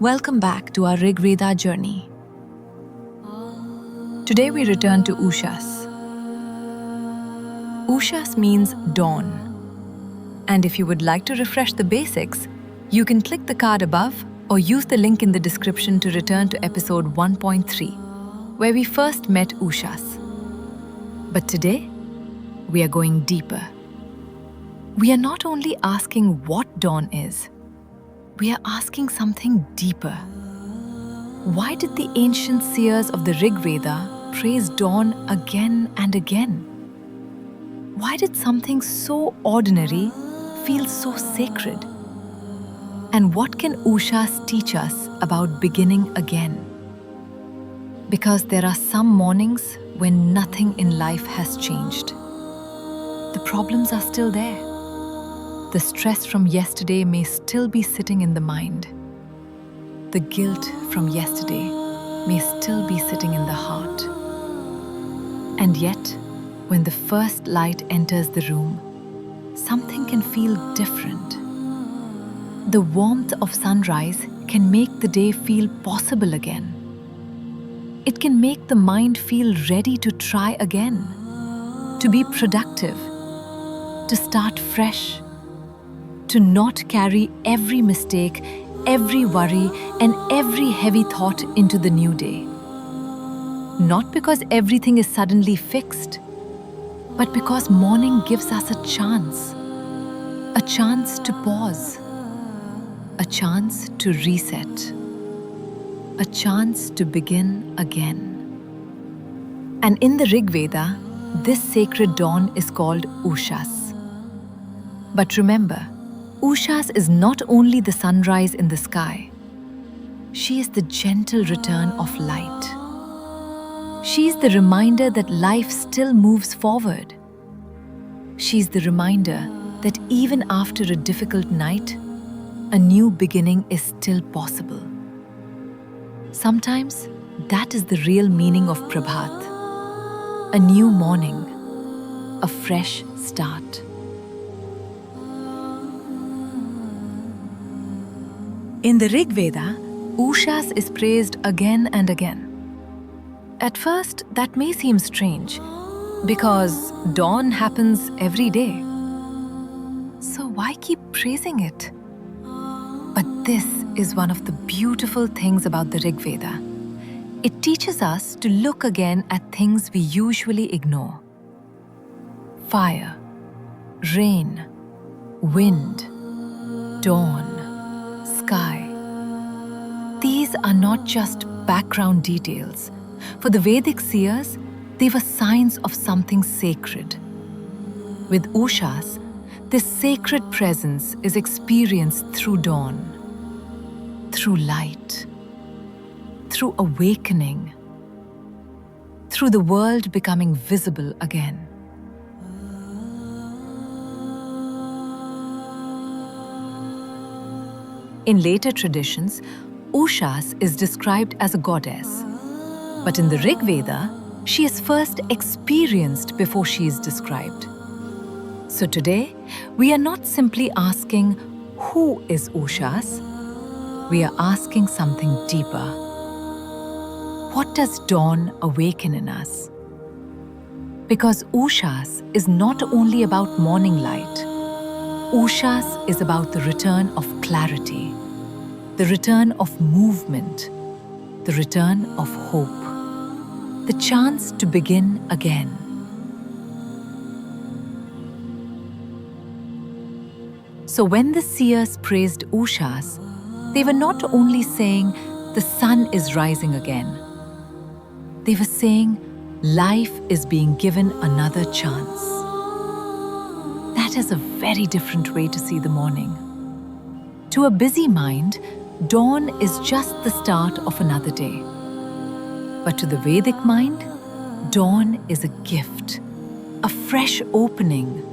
Welcome back to our Rig Veda journey. Today we return to Ushas. Ushas means dawn. And if you would like to refresh the basics, you can click the card above or use the link in the description to return to episode 1.3, where we first met Ushas. But today, we are going deeper. We are not only asking what dawn is, we are asking something deeper. Why did the ancient seers of the Rig Veda praise dawn again and again? Why did something so ordinary feel so sacred? And what can Ushas teach us about beginning again? Because there are some mornings when nothing in life has changed. The problems are still there. The stress from yesterday may still be sitting in the mind. The guilt from yesterday may still be sitting in the heart. And yet, when the first light enters the room, something can feel different. The warmth of sunrise can make the day feel possible again. It can make the mind feel ready to try again, to be productive, to start fresh, to not carry every mistake, every worry, and every heavy thought into the new day. Not because everything is suddenly fixed, but because morning gives us a chance to pause, a chance to reset, a chance to begin again. And in the Rig Veda, this sacred dawn is called Ushas. But remember, Ushas is not only the sunrise in the sky. She is the gentle return of light. She is the reminder that life still moves forward. She is the reminder that even after a difficult night, a new beginning is still possible. Sometimes that is the real meaning of Prabhat. A new morning, a fresh start. In the Rig Veda, Ushas is praised again and again. At first, that may seem strange, because dawn happens every day. So why keep praising it? But this is one of the beautiful things about the Rig Veda. It teaches us to look again at things we usually ignore. Fire, rain, wind, dawn, sky. These are not just background details. For the Vedic seers, they were signs of something sacred. With Ushas, this sacred presence is experienced through dawn, through light, through awakening, through the world becoming visible again. In later traditions, Ushas is described as a goddess. But in the Rig Veda, she is first experienced before she is described. So today, we are not simply asking, who is Ushas? We are asking something deeper. What does dawn awaken in us? Because Ushas is not only about morning light. Ushas is about the return of clarity, the return of movement, the return of hope, the chance to begin again. So when the seers praised Ushas, they were not only saying the sun is rising again. They were saying life is being given another chance. That is a very different way to see the morning. To a busy mind, dawn is just the start of another day. But to the Vedic mind, dawn is a gift, a fresh opening,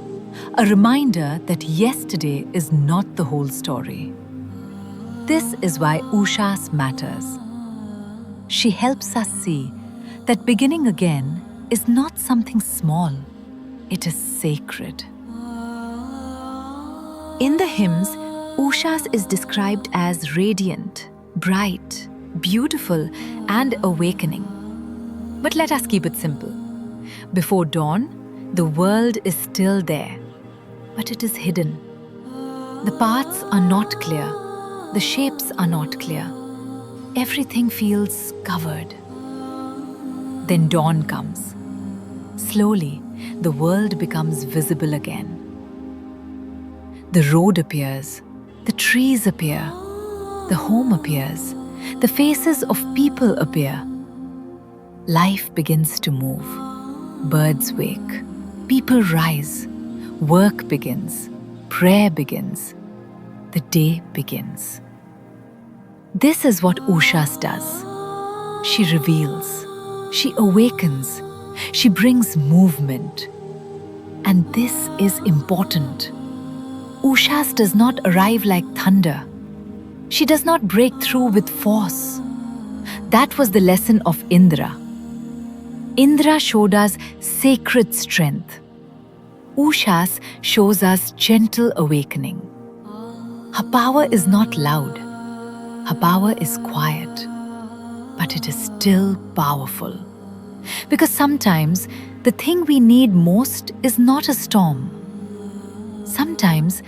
a reminder that yesterday is not the whole story. This is why Ushas matters. She helps us see that beginning again is not something small, it is sacred. In the hymns, Ushas is described as radiant, bright, beautiful, and awakening. But let us keep it simple. Before dawn, the world is still there, but it is hidden. The paths are not clear, the shapes are not clear. Everything feels covered. Then dawn comes. Slowly, the world becomes visible again. The road appears, the trees appear, the home appears, the faces of people appear. Life begins to move. Birds wake, people rise, work begins, prayer begins, the day begins. This is what Ushas does. She reveals, she awakens, she brings movement. And this is important. Ushas does not arrive like thunder. She does not break through with force. That was the lesson of Indra. Indra showed us sacred strength. Ushas shows us gentle awakening. Her power is not loud. Her power is quiet. But it is still powerful. Because sometimes the thing we need most is not a storm. Sometimes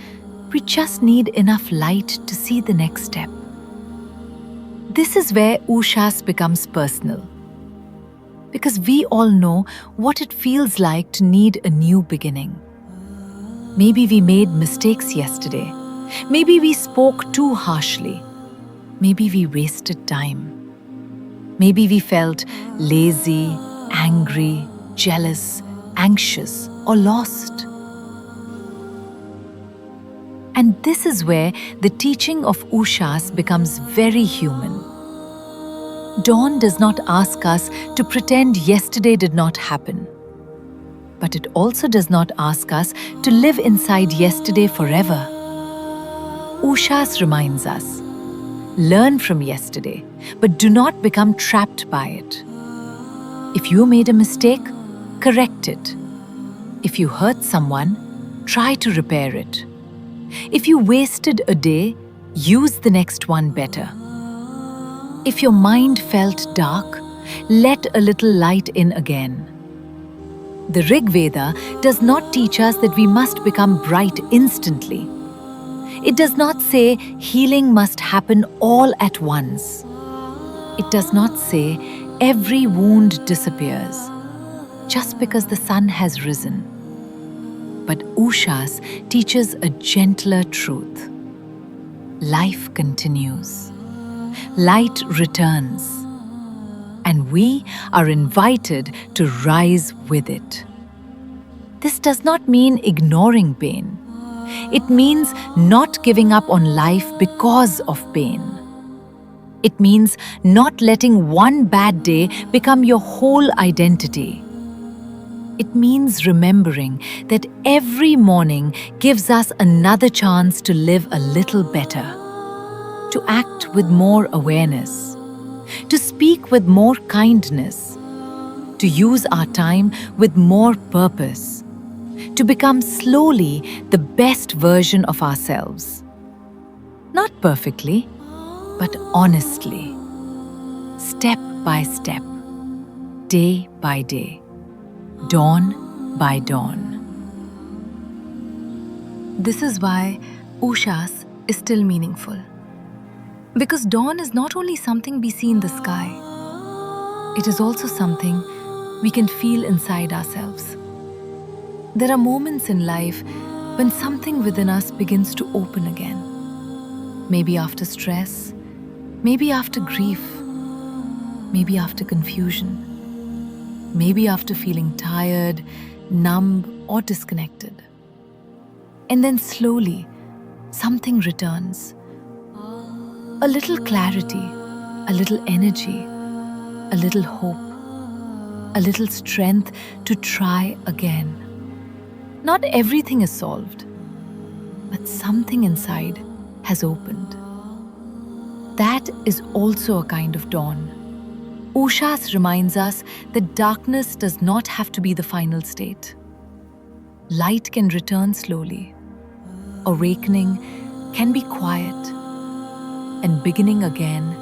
we just need enough light to see the next step. This is where Ushas becomes personal. Because we all know what it feels like to need a new beginning. Maybe we made mistakes yesterday. Maybe we spoke too harshly. Maybe we wasted time. Maybe we felt lazy, angry, jealous, anxious, or lost. And this is where the teaching of Ushas becomes very human. Dawn does not ask us to pretend yesterday did not happen. But it also does not ask us to live inside yesterday forever. Ushas reminds us, learn from yesterday, but do not become trapped by it. If you made a mistake, correct it. If you hurt someone, try to repair it. If you wasted a day, use the next one better. If your mind felt dark, let a little light in again. The Rig Veda does not teach us that we must become bright instantly. It does not say healing must happen all at once. It does not say every wound disappears just because the sun has risen. But Ushas teaches a gentler truth. Life continues. Light returns. And we are invited to rise with it. This does not mean ignoring pain. It means not giving up on life because of pain. It means not letting one bad day become your whole identity. It means remembering that every morning gives us another chance to live a little better, to act with more awareness, to speak with more kindness, to use our time with more purpose, to become slowly the best version of ourselves. Not perfectly, but honestly, step by step, day by day, dawn by dawn. This is why Ushas is still meaningful. Because dawn is not only something we see in the sky, it is also something we can feel inside ourselves. There are moments in life when something within us begins to open again. Maybe after stress, maybe after grief, maybe after confusion, maybe after feeling tired, numb, or disconnected. And then slowly, something returns. A little clarity, a little energy, a little hope, a little strength to try again. Not everything is solved, but something inside has opened. That is also a kind of dawn. Ushas reminds us that darkness does not have to be the final state. Light can return slowly. Awakening can be quiet. And beginning again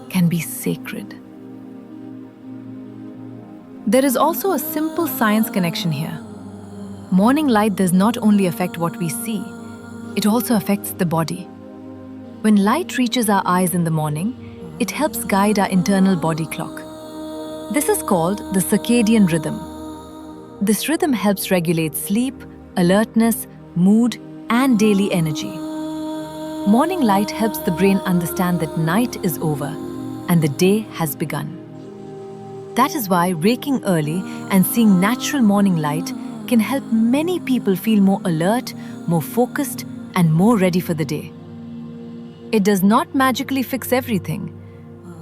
can be sacred. There is also a simple science connection here. Morning light does not only affect what we see, it also affects the body. When light reaches our eyes in the morning, it helps guide our internal body clock. This is called the circadian rhythm. This rhythm helps regulate sleep, alertness, mood, and daily energy. Morning light helps the brain understand that night is over and the day has begun. That is why waking early and seeing natural morning light can help many people feel more alert, more focused, and more ready for the day. It does not magically fix everything,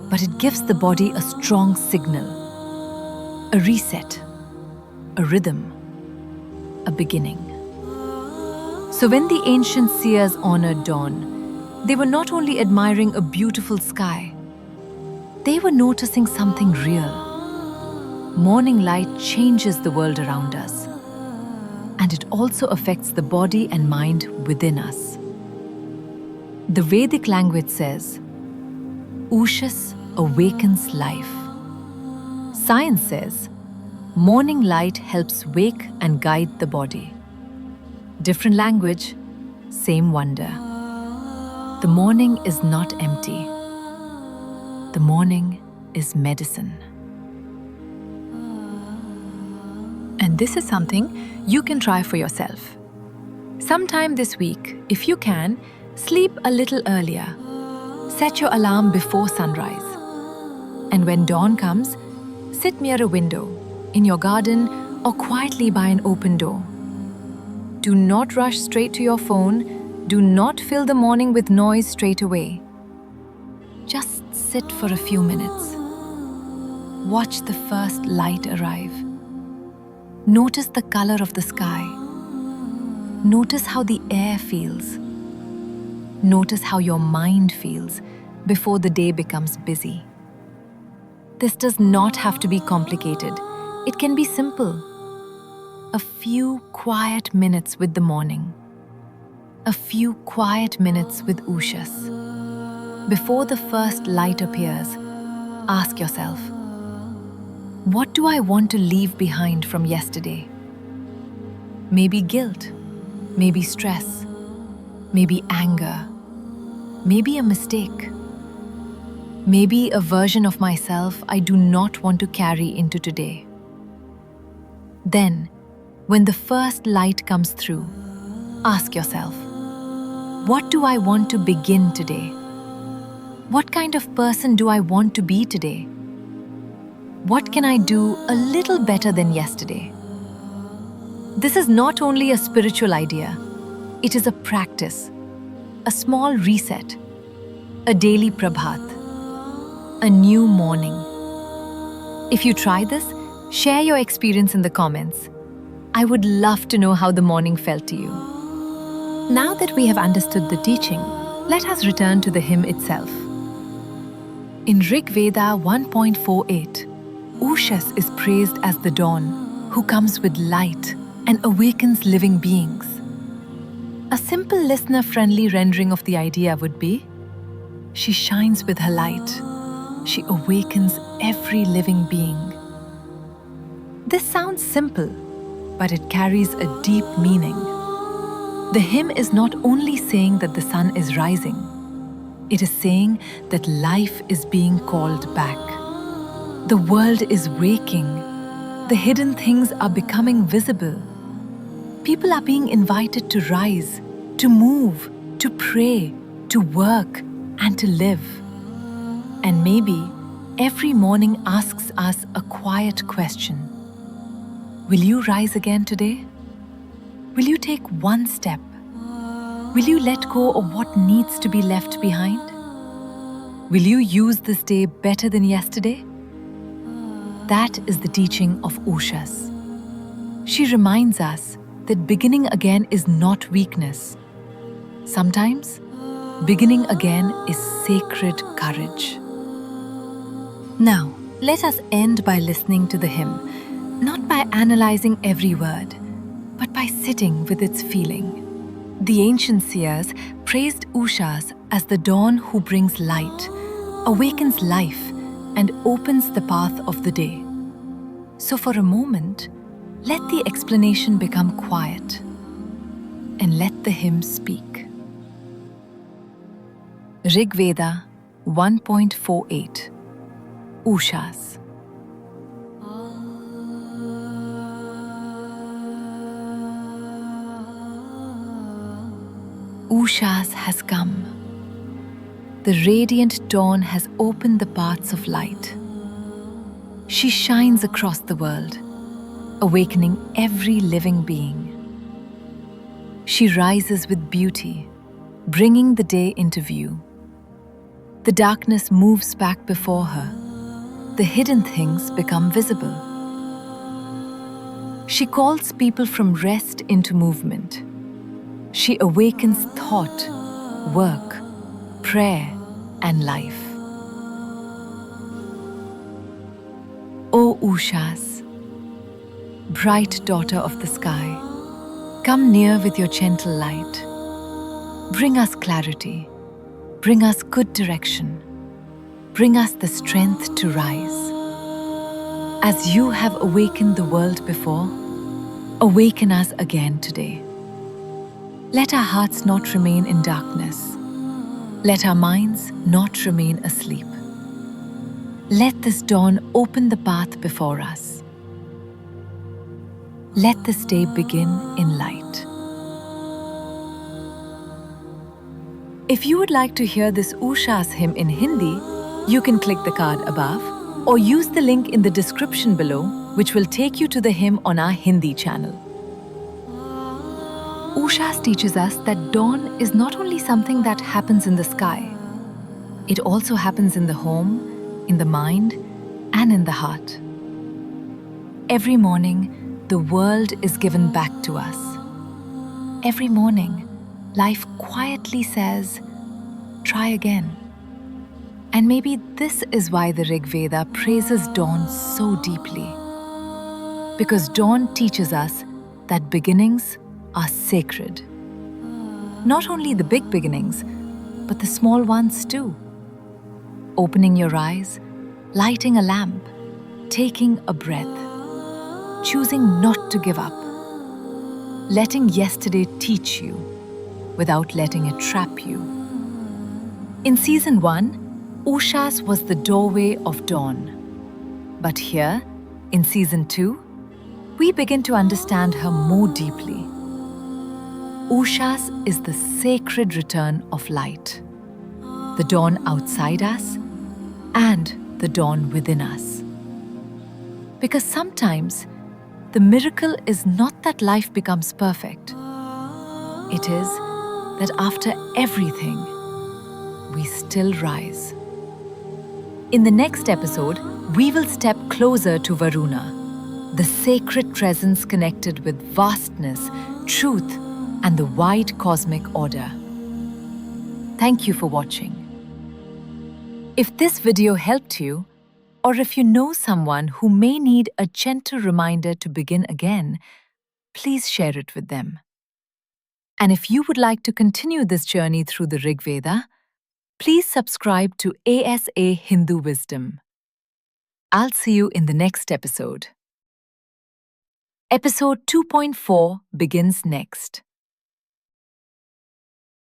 but it gives the body a strong signal, a reset, a rhythm, a beginning. So when the ancient seers honored dawn, they were not only admiring a beautiful sky, they were noticing something real. Morning light changes the world around us, and it also affects the body and mind within us. The Vedic language says, Ushas awakens life. Science says, morning light helps wake and guide the body. Different language, same wonder. The morning is not empty. The morning is medicine. And this is something you can try for yourself. Sometime this week, if you can, sleep a little earlier. Set your alarm before sunrise. And when dawn comes, sit near a window, in your garden, or quietly by an open door. Do not rush straight to your phone. Do not fill the morning with noise straight away. Just sit for a few minutes. Watch the first light arrive. Notice the color of the sky. Notice how the air feels. Notice how your mind feels before the day becomes busy. This does not have to be complicated. It can be simple. A few quiet minutes with the morning. A few quiet minutes with Ushas. Before the first light appears, ask yourself, what do I want to leave behind from yesterday? Maybe guilt, maybe stress, maybe anger, maybe a mistake, maybe a version of myself I do not want to carry into today. Then, when the first light comes through, ask yourself, what do I want to begin today? What kind of person do I want to be today? What can I do a little better than yesterday? This is not only a spiritual idea, it is a practice, a small reset, a daily prabhat, a new morning. If you try this, share your experience in the comments. I would love to know how the morning felt to you. Now that we have understood the teaching, let us return to the hymn itself. In Rig Veda 1.48, Ushas is praised as the dawn, who comes with light and awakens living beings. A simple listener-friendly rendering of the idea would be, she shines with her light. She awakens every living being. This sounds simple, but it carries a deep meaning. The hymn is not only saying that the sun is rising, it is saying that life is being called back. The world is waking. The hidden things are becoming visible. People are being invited to rise, to move, to pray, to work, and to live. And maybe every morning asks us a quiet question. Will you rise again today? Will you take one step? Will you let go of what needs to be left behind? Will you use this day better than yesterday? That is the teaching of Ushas. She reminds us that beginning again is not weakness. Sometimes, beginning again is sacred courage. Now, let us end by listening to the hymn, not by analyzing every word, but by sitting with its feeling. The ancient seers praised Ushas as the dawn who brings light, awakens life and opens the path of the day. So for a moment, let the explanation become quiet and let the hymn speak. Rig Veda 1.48 Ushas. Ushas has come. The radiant dawn has opened the paths of light. She shines across the world, awakening every living being. She rises with beauty, bringing the day into view. The darkness moves back before her. The hidden things become visible. She calls people from rest into movement. She awakens thought, work, prayer, and life. O Ushas, bright daughter of the sky, come near with your gentle light. Bring us clarity, bring us good direction, bring us the strength to rise. As you have awakened the world before, awaken us again today. Let our hearts not remain in darkness. Let our minds not remain asleep. Let this dawn open the path before us. Let this day begin in light. If you would like to hear this Ushas hymn in Hindi, you can click the card above or use the link in the description below, which will take you to the hymn on our Hindi channel. Ushas teaches us that dawn is not only something that happens in the sky, it also happens in the home, in the mind, and in the heart. Every morning, the world is given back to us. Every morning, life quietly says, try again. And maybe this is why the Rig Veda praises dawn so deeply. Because dawn teaches us that beginnings are sacred. Not only the big beginnings, but the small ones too. Opening your eyes, lighting a lamp, taking a breath, choosing not to give up, letting yesterday teach you without letting it trap you. In Season 1, Ushas was the doorway of dawn. But here, in Season 2, we begin to understand her more deeply. Ushas is the sacred return of light, the dawn outside us and the dawn within us. Because sometimes the miracle is not that life becomes perfect. It is that after everything, we still rise. In the next episode, we will step closer to Varuna, the sacred presence connected with vastness, truth, and the wide cosmic order. Thank you for watching. If this video helped you, or if you know someone who may need a gentle reminder to begin again, please share it with them. And if you would like to continue this journey through the Rig Veda, please subscribe to ASA Hindu Wisdom. I'll see you in the next episode. Episode 2.4 begins next.